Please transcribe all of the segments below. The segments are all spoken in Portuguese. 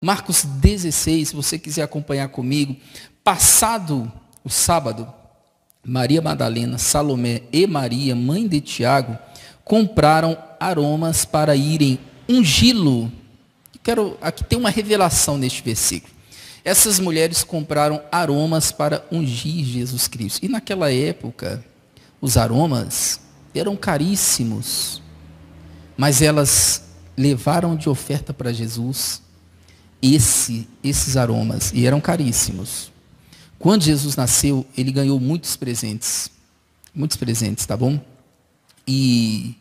Marcos 16, se você quiser acompanhar comigo. Passado o sábado, Maria Madalena, Salomé e Maria, mãe de Tiago, compraram aromas para irem ungí-lo. Aqui tem uma revelação neste versículo. Essas mulheres compraram aromas para ungir Jesus Cristo. E naquela época, os aromas eram caríssimos, mas elas levaram de oferta para Jesus esses aromas, e eram caríssimos. Quando Jesus nasceu, ele ganhou muitos presentes, tá bom? E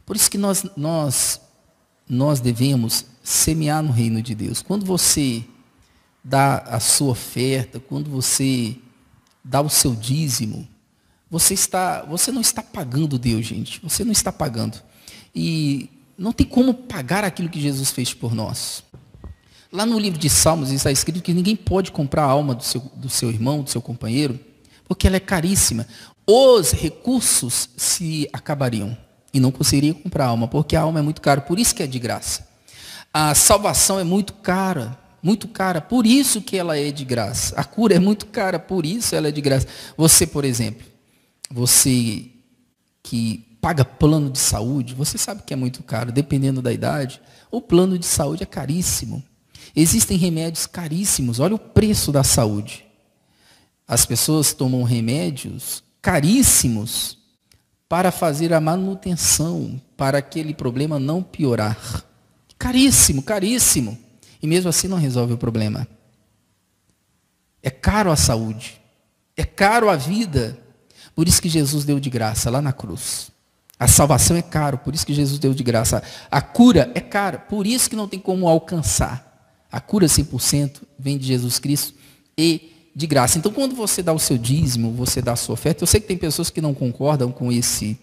por isso que nós devemos semear no reino de Deus. Quando você dá a sua oferta, quando você dá o seu dízimo, você não está pagando Deus, gente. Você não está pagando. E não tem como pagar aquilo que Jesus fez por nós. Lá no livro de Salmos está escrito que ninguém pode comprar a alma do seu irmão, do seu companheiro, porque ela é caríssima. Os recursos se acabariam e não conseguiria comprar a alma, porque a alma é muito cara, por isso que é de graça. A salvação é muito cara, por isso que ela é de graça. A cura é muito cara, por isso ela é de graça. Você, por exemplo, você que paga plano de saúde, você sabe que é muito caro, dependendo da idade, o plano de saúde é caríssimo. Existem remédios caríssimos, olha o preço da saúde. As pessoas tomam remédios caríssimos para fazer a manutenção, para aquele problema não piorar. Caríssimo, caríssimo. E mesmo assim não resolve o problema. É caro a saúde, é caro a vida. Por isso que Jesus deu de graça lá na cruz. A salvação é caro, por isso que Jesus deu de graça. A cura é cara, por isso que não tem como alcançar. A cura 100% vem de Jesus Cristo e de graça. Então, quando você dá o seu dízimo, você dá a sua oferta, eu sei que tem pessoas que não concordam com esse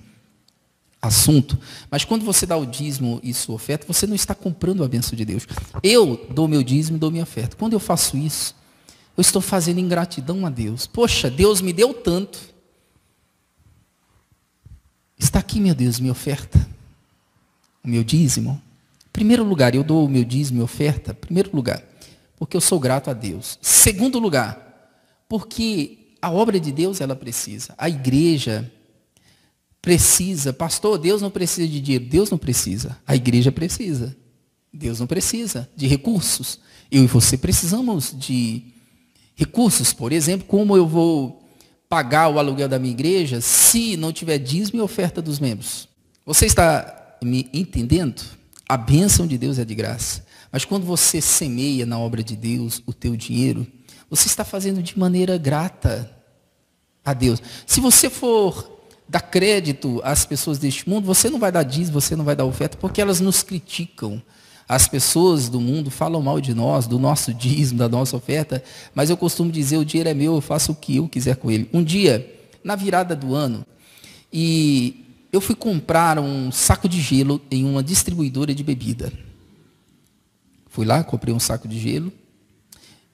assunto, mas quando você dá o dízimo e sua oferta, você não está comprando a bênção de Deus. Eu dou meu dízimo e dou minha oferta. Quando eu faço isso, eu estou fazendo ingratidão a Deus. Poxa, Deus me deu tanto. Está aqui, meu Deus, minha oferta, o meu dízimo. Primeiro lugar, eu dou o meu dízimo e oferta, primeiro lugar, porque eu sou grato a Deus. Segundo lugar, porque a obra de Deus, ela precisa. A igreja precisa. Pastor, Deus não precisa de dinheiro. Deus não precisa. A igreja precisa. Deus não precisa de recursos. Eu e você precisamos de recursos. Por exemplo, como eu vou pagar o aluguel da minha igreja se não tiver dízimo e oferta dos membros? Você está me entendendo? A bênção de Deus é de graça. Mas quando você semeia na obra de Deus o teu dinheiro, você está fazendo de maneira grata a Deus. Se você for dar crédito às pessoas deste mundo, você não vai dar dízimo, você não vai dar oferta, porque elas nos criticam. As pessoas do mundo falam mal de nós, do nosso dízimo, da nossa oferta, mas eu costumo dizer, o dinheiro é meu, eu faço o que eu quiser com ele. Um dia, na virada do ano, e eu fui comprar um saco de gelo em uma distribuidora de bebida. Fui lá, comprei um saco de gelo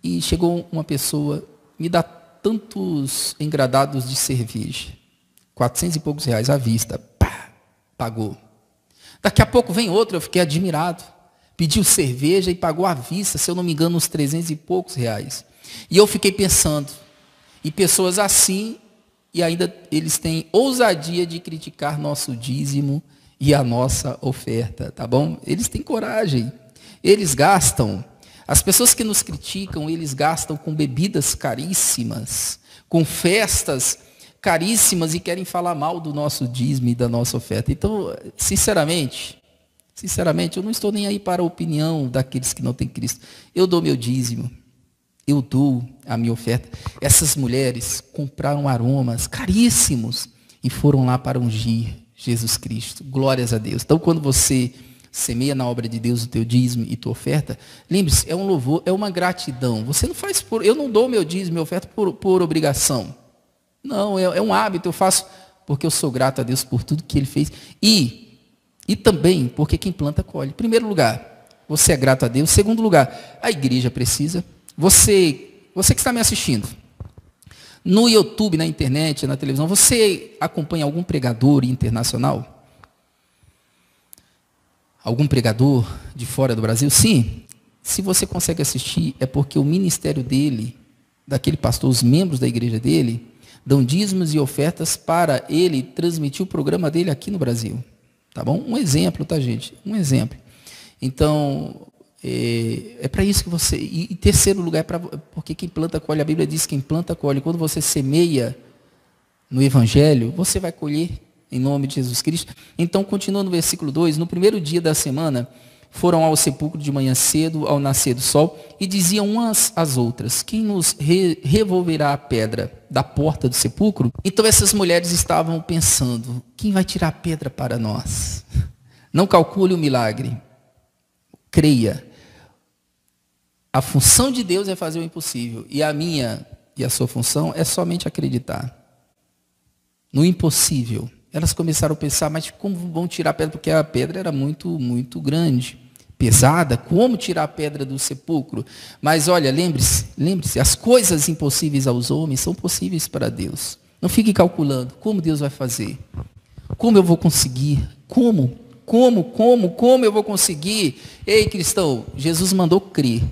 e chegou uma pessoa, me dá tantos engradados de cerveja, 400 e poucos reais à vista, pá, pagou. Daqui a pouco vem outro, eu fiquei admirado, pediu cerveja e pagou à vista, se eu não me engano, uns 300 e poucos reais. E eu fiquei pensando, e pessoas assim, e ainda eles têm ousadia de criticar nosso dízimo e a nossa oferta, tá bom? Eles têm coragem, eles gastam. As pessoas que nos criticam, eles gastam com bebidas caríssimas, com festas caríssimas e querem falar mal do nosso dízimo e da nossa oferta. Então, sinceramente, eu não estou nem aí para a opinião daqueles que não têm Cristo. Eu dou meu dízimo. Eu dou a minha oferta. Essas mulheres compraram aromas caríssimos e foram lá para ungir Jesus Cristo. Glórias a Deus. Então, quando você semeia na obra de Deus o teu dízimo e tua oferta, lembre-se, é um louvor, é uma gratidão. Você não faz eu não dou meu dízimo e minha oferta por obrigação. Não, é um hábito, eu faço porque eu sou grato a Deus por tudo que Ele fez. E também porque quem planta colhe. Primeiro lugar, você é grato a Deus. Segundo lugar, a igreja precisa. Você que está me assistindo, no YouTube, na internet, na televisão, você acompanha algum pregador internacional? Algum pregador de fora do Brasil? Sim, Se você consegue assistir, é porque o ministério dele, daquele pastor, os membros da igreja dele, dão dízimos e ofertas para ele transmitir o programa dele aqui no Brasil. Tá bom? Um exemplo, tá, gente? Um exemplo. Então, é para isso que você... E em terceiro lugar, porque quem planta, colhe. A Bíblia diz que quem planta, colhe. Quando você semeia no Evangelho, você vai colher em nome de Jesus Cristo. Então, continua no versículo 2. No primeiro dia da semana, foram ao sepulcro de manhã cedo, ao nascer do sol, e diziam umas às outras: quem nos revolverá a pedra da porta do sepulcro? Então essas mulheres estavam pensando: quem vai tirar a pedra para nós? Não calcule o milagre. Creia. A função de Deus é fazer o impossível. E a minha e a sua função é somente acreditar no impossível. Elas começaram a pensar: mas como vão tirar a pedra? Porque a pedra era muito, muito grande, pesada. Como tirar a pedra do sepulcro? Mas olha, lembre-se, as coisas impossíveis aos homens são possíveis para Deus. Não fique calculando como Deus vai fazer. Como eu vou conseguir? Como eu vou conseguir? Ei, cristão, Jesus mandou crer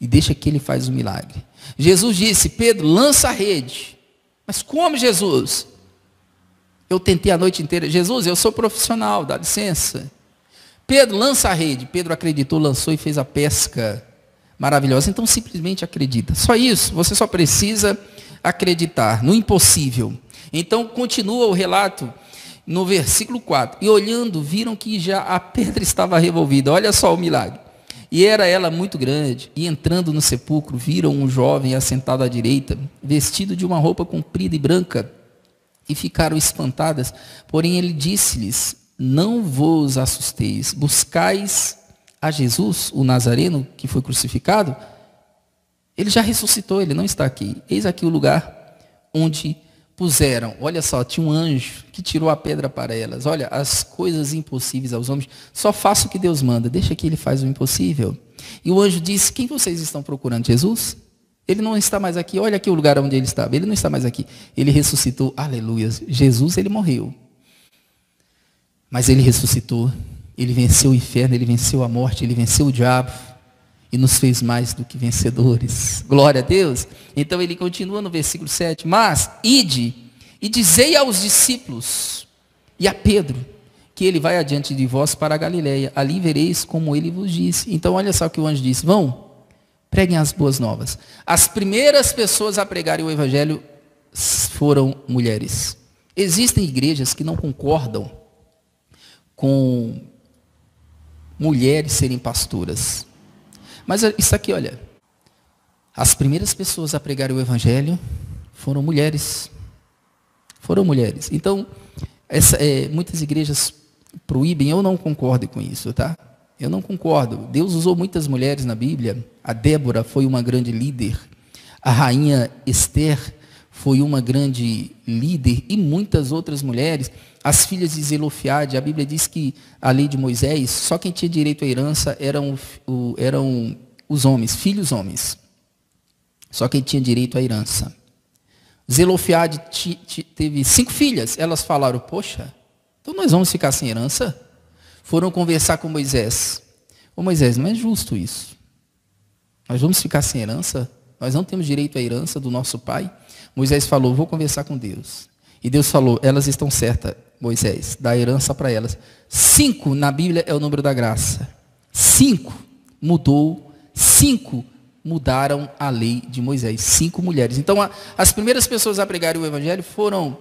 e deixa que ele faz o milagre. Jesus disse: Pedro, lança a rede. Mas como, Jesus? Eu tentei a noite inteira. Jesus, eu sou profissional, dá licença. Pedro, lança a rede. Pedro acreditou, lançou e fez a pesca maravilhosa. Então, simplesmente acredita. Só isso, você só precisa acreditar no impossível. Então, continua o relato no versículo 4. E olhando, viram que já a pedra estava revolvida. Olha só o milagre. E era ela muito grande. E entrando no sepulcro, viram um jovem assentado à direita, vestido de uma roupa comprida e branca. E ficaram espantadas. Porém, ele disse-lhes: não vos assusteis. Buscais a Jesus, o Nazareno, que foi crucificado? Ele já ressuscitou, ele não está aqui. Eis aqui o lugar onde puseram. Olha só, tinha um anjo que tirou a pedra para elas. Olha, as coisas impossíveis aos homens. Só faça o que Deus manda. Deixa que ele faz o impossível. E o anjo disse: quem vocês estão procurando? Jesus? Ele não está mais aqui. Olha aqui o lugar onde ele estava. Ele não está mais aqui. Ele ressuscitou. Aleluia. Jesus, ele morreu. Mas ele ressuscitou. Ele venceu o inferno. Ele venceu a morte. Ele venceu o diabo. E nos fez mais do que vencedores. Glória a Deus. Então ele continua no versículo 7. Mas, ide e dizei aos discípulos e a Pedro que ele vai adiante de vós para a Galileia. Ali vereis como ele vos disse. Então olha só o que o anjo disse. Vão. Preguem as boas novas. As primeiras pessoas a pregarem o evangelho foram mulheres. Existem igrejas que não concordam com mulheres serem pastoras. Mas isso aqui, olha. As primeiras pessoas a pregarem o evangelho foram mulheres. Foram mulheres. Então, muitas igrejas proíbem. Eu não concordo com isso, tá? Eu não concordo. Deus usou muitas mulheres na Bíblia. A Débora foi uma grande líder. A rainha Esther foi uma grande líder. E muitas outras mulheres. As filhas de Zelofiade. A Bíblia diz que a lei de Moisés, só quem tinha direito à herança eram os homens, filhos homens. Só quem tinha direito à herança. Zelofiade teve 5 filhas. Elas falaram: poxa, então nós vamos ficar sem herança? Foram conversar com Moisés. Ô Moisés, não é justo isso. Nós vamos ficar sem herança? Nós não temos direito à herança do nosso pai? Moisés falou: vou conversar com Deus. E Deus falou: elas estão certas, Moisés, dá herança para elas. 5 na Bíblia é o número da graça. 5 mudou, 5 mudaram a lei de Moisés. 5 mulheres. Então, as primeiras pessoas a pregarem o evangelho foram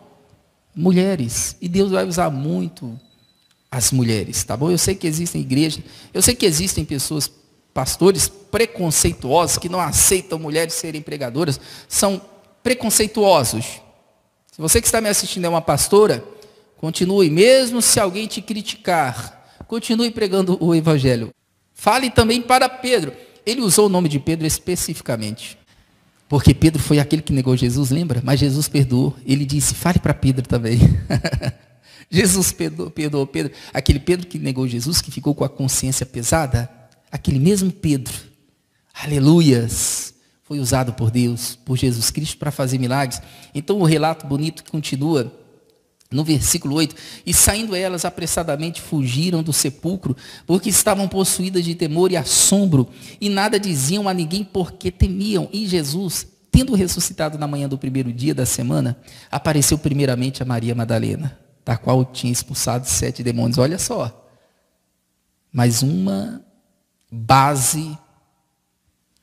mulheres. E Deus vai usar muito as mulheres, tá bom? Eu sei que existem igrejas, eu sei que existem pessoas, pastores preconceituosos, que não aceitam mulheres serem pregadoras, são preconceituosos. Se você que está me assistindo é uma pastora, continue, mesmo se alguém te criticar, continue pregando o evangelho. Fale também para Pedro. Ele usou o nome de Pedro especificamente, porque Pedro foi aquele que negou Jesus, lembra? Mas Jesus perdoou. Ele disse: fale para Pedro também. Jesus perdoou Pedro. Aquele Pedro que negou Jesus, que ficou com a consciência pesada, aquele mesmo Pedro, aleluias, foi usado por Deus, por Jesus Cristo, para fazer milagres. Então o relato bonito continua No versículo 8, e saindo elas apressadamente fugiram do sepulcro, porque estavam possuídas de temor e assombro, e nada diziam a ninguém porque temiam. E Jesus, tendo ressuscitado na manhã do primeiro dia da semana, apareceu primeiramente a Maria Madalena, da qual tinha expulsado 7 demônios. Olha só, mais uma base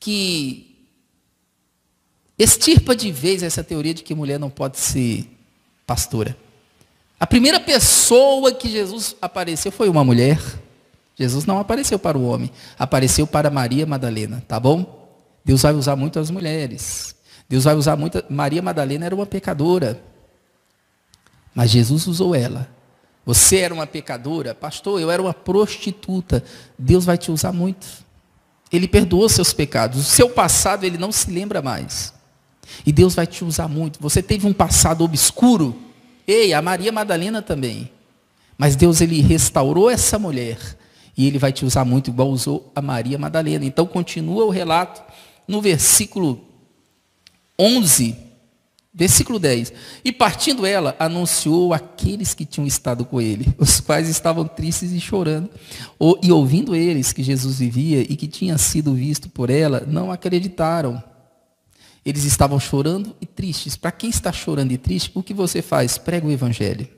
que extirpa de vez essa teoria de que mulher não pode ser pastora. A primeira pessoa que Jesus apareceu foi uma mulher. Jesus não apareceu para o homem, apareceu para Maria Madalena, tá bom? Deus vai usar muito as mulheres. Deus vai usar muito. Maria Madalena era uma pecadora, mas Jesus usou ela. Você era uma pecadora, pastor, eu era uma prostituta. Deus vai te usar muito. Ele perdoou seus pecados. O seu passado ele não se lembra mais. E Deus vai te usar muito. Você teve um passado obscuro. Ei, a Maria Madalena também. Mas Deus ele restaurou essa mulher. E ele vai te usar muito, igual usou a Maria Madalena. Então continua o relato no versículo 11, versículo 10. E partindo ela, anunciou àqueles que tinham estado com ele, os quais estavam tristes e chorando. E ouvindo eles que Jesus vivia e que tinha sido visto por ela, não acreditaram. Eles estavam chorando e tristes. Para quem está chorando e triste, o que você faz? Prega o evangelho.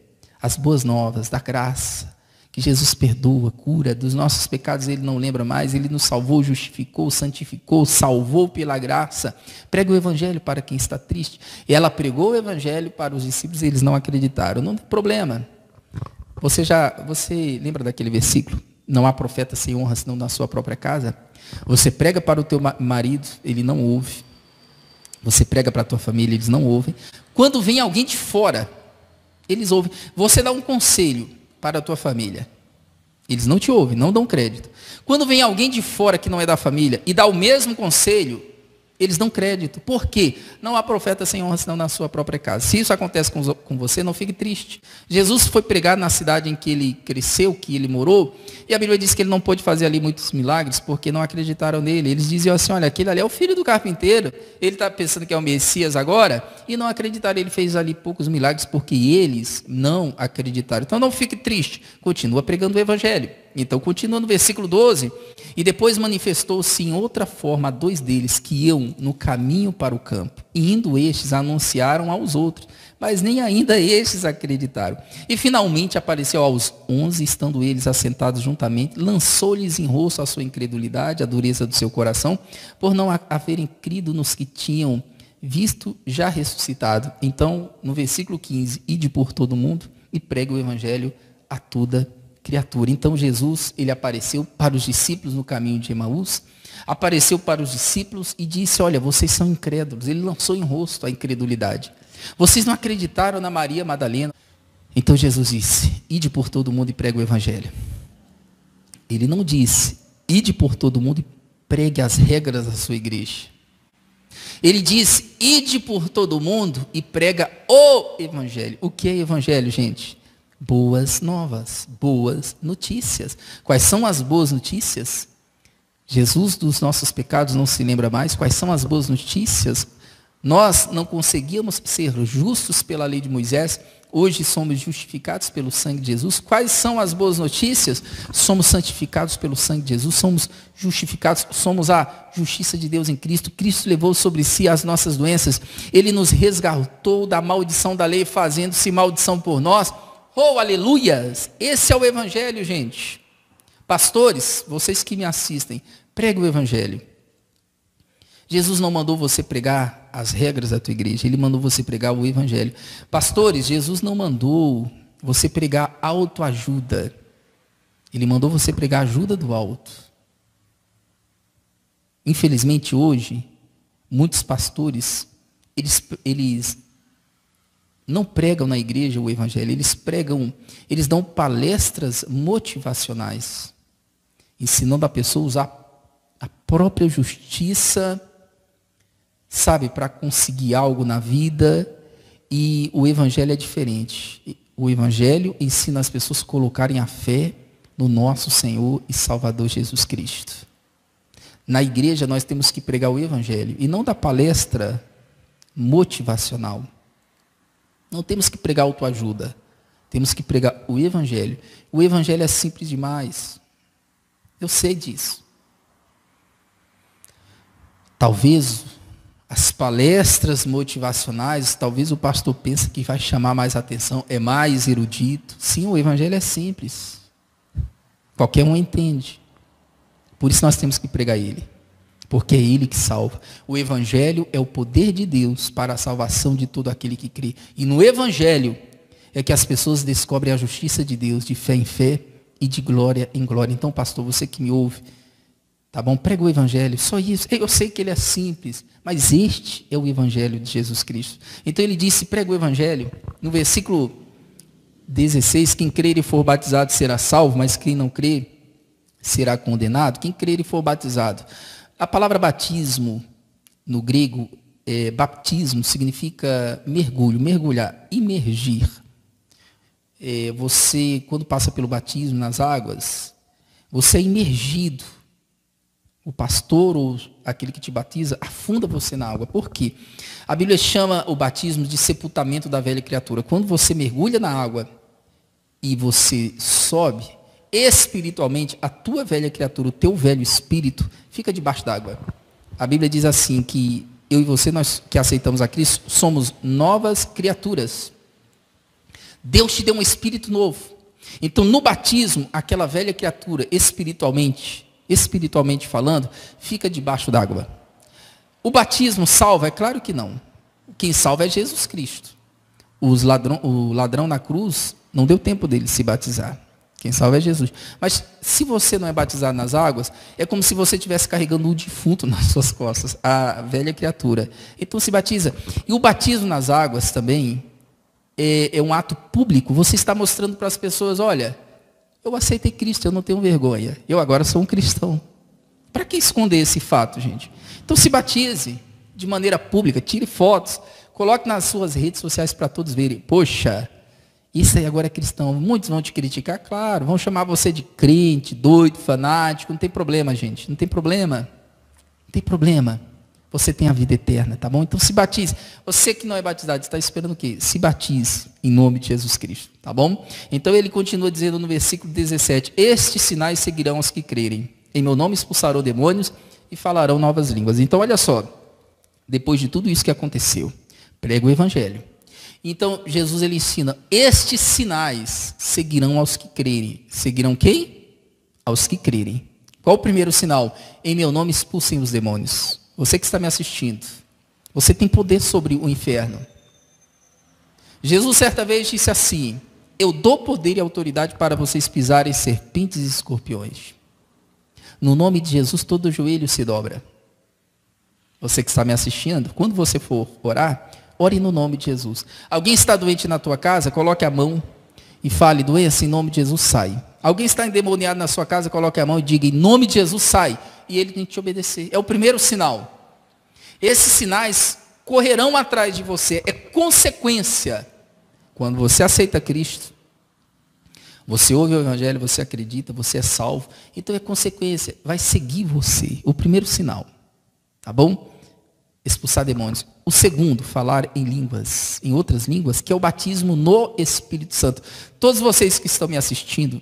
As boas novas da graça. Que Jesus perdoa, cura. Dos nossos pecados ele não lembra mais. Ele nos salvou, justificou, santificou, salvou pela graça. Prega o evangelho para quem está triste. E ela pregou o evangelho para os discípulos e eles não acreditaram. Não tem problema. Você lembra daquele versículo? Não há profeta sem honra senão na sua própria casa. Você prega para o teu marido, ele não ouve. Você prega para a tua família, eles não ouvem. Quando vem alguém de fora, eles ouvem. Você dá um conselho para a tua família. Eles não te ouvem, não dão crédito. Quando vem alguém de fora que não é da família e dá o mesmo conselho, eles dão crédito. Por quê? Não há profeta sem honra senão na sua própria casa. Se isso acontece com você, não fique triste. Jesus foi pregar na cidade em que ele cresceu, que ele morou, e a Bíblia diz que ele não pôde fazer ali muitos milagres porque não acreditaram nele. Eles diziam assim, olha, aquele ali é o filho do carpinteiro, ele está pensando que é o Messias agora, e não acreditaram. Ele fez ali poucos milagres porque eles não acreditaram. Então não fique triste, continua pregando o evangelho. Então continua no versículo 12, e depois manifestou-se em outra forma a 2 deles, que iam no caminho para o campo, e indo estes anunciaram aos outros, mas nem ainda estes acreditaram. E finalmente apareceu aos 11, estando eles assentados juntamente, lançou-lhes em rosto a sua incredulidade, a dureza do seu coração, por não haverem crido nos que tinham visto já ressuscitado. Então, no versículo 15, ide por todo o mundo e pregue o evangelho a toda criatura. Então Jesus, ele apareceu para os discípulos no caminho de Emaús, apareceu para os discípulos e disse, olha, vocês são incrédulos. Ele lançou em rosto a incredulidade. Vocês não acreditaram na Maria Madalena. Então Jesus disse, ide por todo mundo e pregue o evangelho. Ele não disse, ide por todo mundo e pregue as regras da sua igreja. Ele disse, ide por todo mundo e prega o evangelho. O que é evangelho, gente? Boas novas, boas notícias. Quais são as boas notícias? Jesus dos nossos pecados não se lembra mais. Quais são as boas notícias? Nós não conseguíamos ser justos pela lei de Moisés. Hoje somos justificados pelo sangue de Jesus. Quais são as boas notícias? Somos santificados pelo sangue de Jesus. Somos justificados, somos a justiça de Deus em Cristo. Cristo levou sobre si as nossas doenças. Ele nos resgatou da maldição da lei, fazendo-se maldição por nós. Oh, aleluias! Esse é o evangelho, gente. Pastores, vocês que me assistem, pregue o evangelho. Jesus não mandou você pregar as regras da tua igreja, ele mandou você pregar o evangelho. Pastores, Jesus não mandou você pregar autoajuda. Ele mandou você pregar a ajuda do alto. Infelizmente hoje, muitos pastores, eles não pregam na igreja o evangelho, eles dão palestras motivacionais, ensinando a pessoa a usar a própria justiça, sabe, para conseguir algo na vida, e o evangelho é diferente. O evangelho ensina as pessoas a colocarem a fé no nosso Senhor e Salvador Jesus Cristo. Na igreja nós temos que pregar o evangelho, e não dar palestra motivacional. Não temos que pregar autoajuda. Temos que pregar o Evangelho. O Evangelho é simples demais. Eu sei disso. Talvez as palestras motivacionais, talvez o pastor pense que vai chamar mais atenção, é mais erudito. Sim, o Evangelho é simples. Qualquer um entende. Por isso nós temos que pregar ele. Porque é ele que salva. O Evangelho é o poder de Deus para a salvação de todo aquele que crê. E no Evangelho é que as pessoas descobrem a justiça de Deus, de fé em fé e de glória em glória. Então, pastor, você que me ouve, tá bom? Prega o Evangelho, só isso. Eu sei que ele é simples, mas este é o Evangelho de Jesus Cristo. Então ele disse, prega o Evangelho. No versículo 16, quem crer e for batizado será salvo, mas quem não crer será condenado. Quem crer e for batizado. A palavra batismo, no grego, baptismo significa mergulho, mergulhar, imergir. Você, quando passa pelo batismo nas águas, você é imergido. O pastor ou aquele que te batiza afunda você na água. Por quê? A Bíblia chama o batismo de sepultamento da velha criatura. Quando você mergulha na água e você sobe, espiritualmente, a tua velha criatura, o teu velho espírito, fica debaixo d'água. A Bíblia diz assim que eu e você, nós que aceitamos a Cristo, somos novas criaturas. Deus te deu um espírito novo. Então, no batismo, aquela velha criatura, espiritualmente falando, fica debaixo d'água. O batismo salva? É claro que não. Quem salva é Jesus Cristo. O ladrão na cruz, não deu tempo dele se batizar. Quem salva é Jesus. Mas se você não é batizado nas águas, é como se você estivesse carregando o defunto nas suas costas, a velha criatura. Então se batiza. E o batismo nas águas também é um ato público. Você está mostrando para as pessoas, olha, eu aceitei Cristo, eu não tenho vergonha. Eu agora sou um cristão. Para que esconder esse fato, gente? Então se batize de maneira pública, tire fotos, coloque nas suas redes sociais para todos verem. Poxa, isso aí agora é cristão. Muitos vão te criticar, claro. Vão chamar você de crente, doido, fanático. Não tem problema, gente. Não tem problema. Não tem problema. Você tem a vida eterna, tá bom? Então se batize. Você que não é batizado, está esperando o quê? Se batize em nome de Jesus Cristo, tá bom? Então ele continua dizendo no versículo 17, estes sinais seguirão os que crerem. Em meu nome expulsarão demônios e falarão novas línguas. Então olha só, depois de tudo isso que aconteceu, prega o Evangelho. Então, Jesus ele ensina, estes sinais seguirão aos que crerem. Seguirão quem? Aos que crerem. Qual o primeiro sinal? Em meu nome expulsem os demônios. Você que está me assistindo, você tem poder sobre o inferno. Jesus certa vez disse assim, eu dou poder e autoridade para vocês pisarem serpentes e escorpiões. No nome de Jesus, todo joelho se dobra. Você que está me assistindo, quando você for orar, ore no nome de Jesus. Alguém está doente na tua casa, coloque a mão e fale, doença, em nome de Jesus, sai. Alguém está endemoniado na sua casa, coloque a mão e diga, em nome de Jesus, sai. E ele tem que te obedecer. É o primeiro sinal. Esses sinais correrão atrás de você. É consequência. Quando você aceita Cristo, você ouve o Evangelho, você acredita, você é salvo. Então é consequência. Vai seguir você. O primeiro sinal. Tá bom? Expulsar demônios. O segundo, falar em línguas, em outras línguas, que é o batismo no Espírito Santo. Todos vocês que estão me assistindo,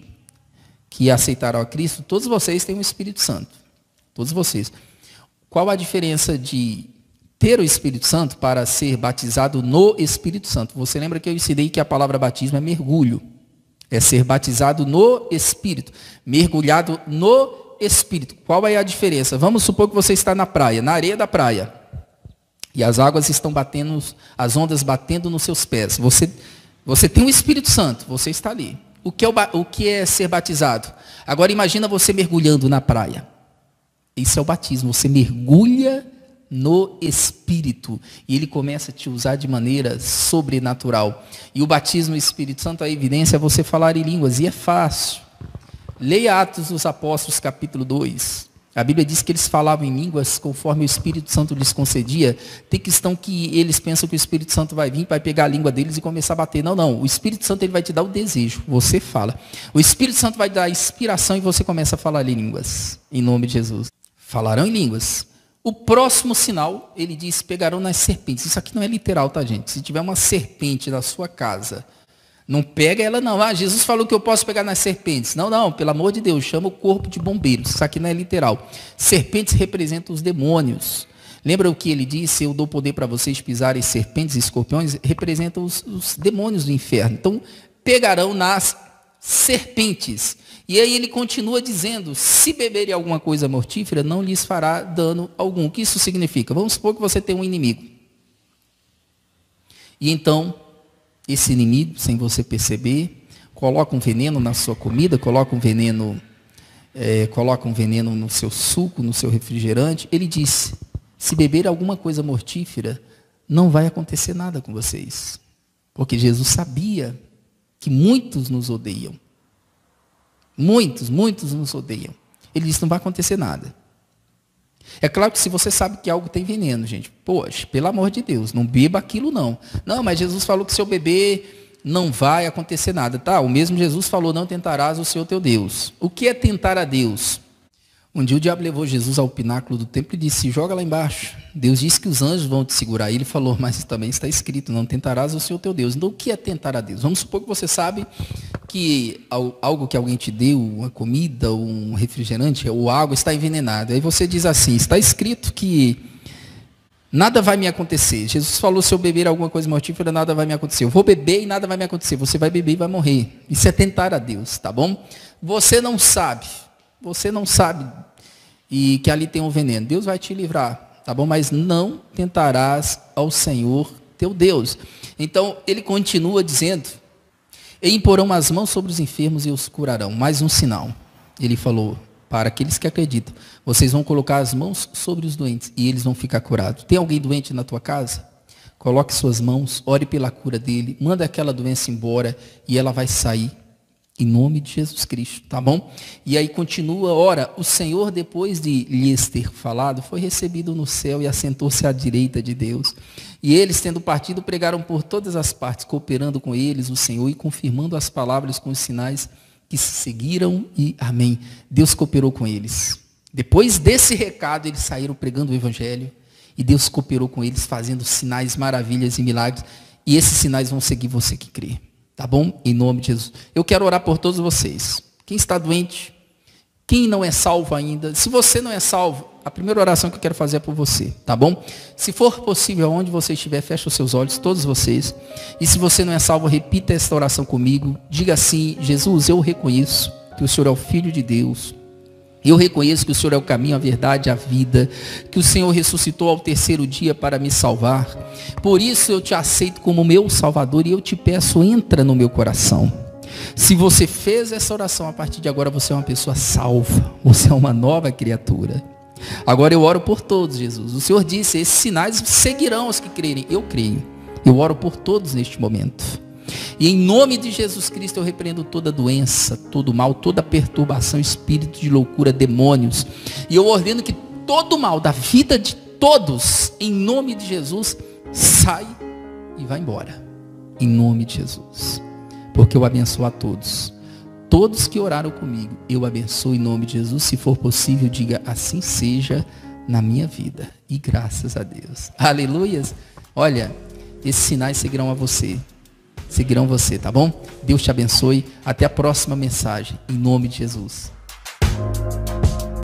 que aceitaram a Cristo, todos vocês têm o Espírito Santo. Todos vocês. Qual a diferença de ter o Espírito Santo para ser batizado no Espírito Santo? Você lembra que eu ensinei que a palavra batismo é mergulho. É ser batizado no Espírito. Mergulhado no Espírito. Qual é a diferença? Vamos supor que você está na praia, na areia da praia. E as águas estão batendo, as ondas batendo nos seus pés. Você tem o Espírito Santo, você está ali. O que é ser batizado? Agora imagina você mergulhando na praia. Isso é o batismo. Você mergulha no Espírito. E ele começa a te usar de maneira sobrenatural. E o batismo no Espírito Santo, a evidência é você falar em línguas. E é fácil. Leia Atos dos Apóstolos, capítulo 2. A Bíblia diz que eles falavam em línguas conforme o Espírito Santo lhes concedia. Tem questão que eles pensam que o Espírito Santo vai vir, vai pegar a língua deles e começar a bater. Não, não. O Espírito Santo ele vai te dar o desejo. Você fala. O Espírito Santo vai dar a inspiração e você começa a falar em línguas. Em nome de Jesus. Falarão em línguas. O próximo sinal, ele diz, pegarão nas serpentes. Isso aqui não é literal, tá, gente? Se tiver uma serpente na sua casa, Não pega ela não. Ah, Jesus falou que eu posso pegar nas serpentes. Não, não, pelo amor de Deus, chama o corpo de bombeiros. Isso aqui não é literal. Serpentes representam os demônios. Lembra o que ele disse? Eu dou poder para vocês pisarem serpentes e escorpiões. Representam os demônios do inferno. Então, pegarão nas serpentes. E aí ele continua dizendo, se beberem alguma coisa mortífera, não lhes fará dano algum. O que isso significa? Vamos supor que você tem um inimigo. E então, esse inimigo, sem você perceber, coloca um veneno na sua comida, coloca um veneno no seu suco, no seu refrigerante. Ele disse, se beber alguma coisa mortífera, não vai acontecer nada com vocês. Porque Jesus sabia que muitos nos odeiam. Muitos nos odeiam. Ele disse, não vai acontecer nada. É claro que se você sabe que algo tem veneno, gente, poxa, pelo amor de Deus, não beba aquilo não. Não, mas Jesus falou que se eu beber, não vai acontecer nada. Tá, o mesmo Jesus falou, não tentarás o Senhor teu Deus. O que é tentar a Deus? Um dia o diabo levou Jesus ao pináculo do templo e disse, joga lá embaixo. Deus disse que os anjos vão te segurar. E ele falou, mas também está escrito, não tentarás o Senhor teu Deus. Então o que é tentar a Deus? Vamos supor que você sabe que algo que alguém te deu, uma comida, um refrigerante, ou água está envenenada. Aí você diz assim, está escrito que nada vai me acontecer. Jesus falou, se eu beber alguma coisa mortífera, nada vai me acontecer. Eu vou beber e nada vai me acontecer. Você vai beber e vai morrer. Isso é tentar a Deus, tá bom? Você não sabe e que ali tem um veneno. Deus vai te livrar, tá bom? Mas não tentarás ao Senhor teu Deus. Então, ele continua dizendo, e imporão as mãos sobre os enfermos e os curarão. Mais um sinal. Ele falou, para aqueles que acreditam, vocês vão colocar as mãos sobre os doentes e eles vão ficar curados. Tem alguém doente na tua casa? Coloque suas mãos, ore pela cura dele, manda aquela doença embora e ela vai sair. Em nome de Jesus Cristo, tá bom? E aí continua, ora, o Senhor, depois de lhes ter falado, foi recebido no céu e assentou-se à direita de Deus. E eles, tendo partido, pregaram por todas as partes, cooperando com eles o Senhor e confirmando as palavras com os sinais que se seguiram e amém. Deus cooperou com eles. Depois desse recado, eles saíram pregando o Evangelho e Deus cooperou com eles, fazendo sinais, maravilhas e milagres. E esses sinais vão seguir você que crê. Tá bom? Em nome de Jesus. Eu quero orar por todos vocês. Quem está doente, quem não é salvo ainda. Se você não é salvo, a primeira oração que eu quero fazer é por você. Tá bom? Se for possível, onde você estiver, feche os seus olhos, todos vocês. E se você não é salvo, repita esta oração comigo. Diga assim, Jesus, eu reconheço que o Senhor é o Filho de Deus. Eu reconheço que o Senhor é o caminho, a verdade, a vida, que o Senhor ressuscitou ao terceiro dia para me salvar. Por isso eu te aceito como meu Salvador e eu te peço, entra no meu coração. Se você fez essa oração, a partir de agora você é uma pessoa salva, você é uma nova criatura. Agora eu oro por todos, Jesus. O Senhor disse, esses sinais seguirão os que crerem. Eu creio. Eu oro por todos neste momento. E em nome de Jesus Cristo eu repreendo toda doença, todo mal, toda perturbação, espírito de loucura, demônios. E eu ordeno que todo mal da vida de todos, em nome de Jesus, sai e vai embora. Em nome de Jesus. Porque eu abençoo a todos. Todos que oraram comigo, eu abençoo em nome de Jesus. Se for possível, diga assim seja na minha vida. E graças a Deus. Aleluias. Olha, esses sinais seguirão a você. Seguirão você, tá bom? Deus te abençoe. Até a próxima mensagem. Em nome de Jesus.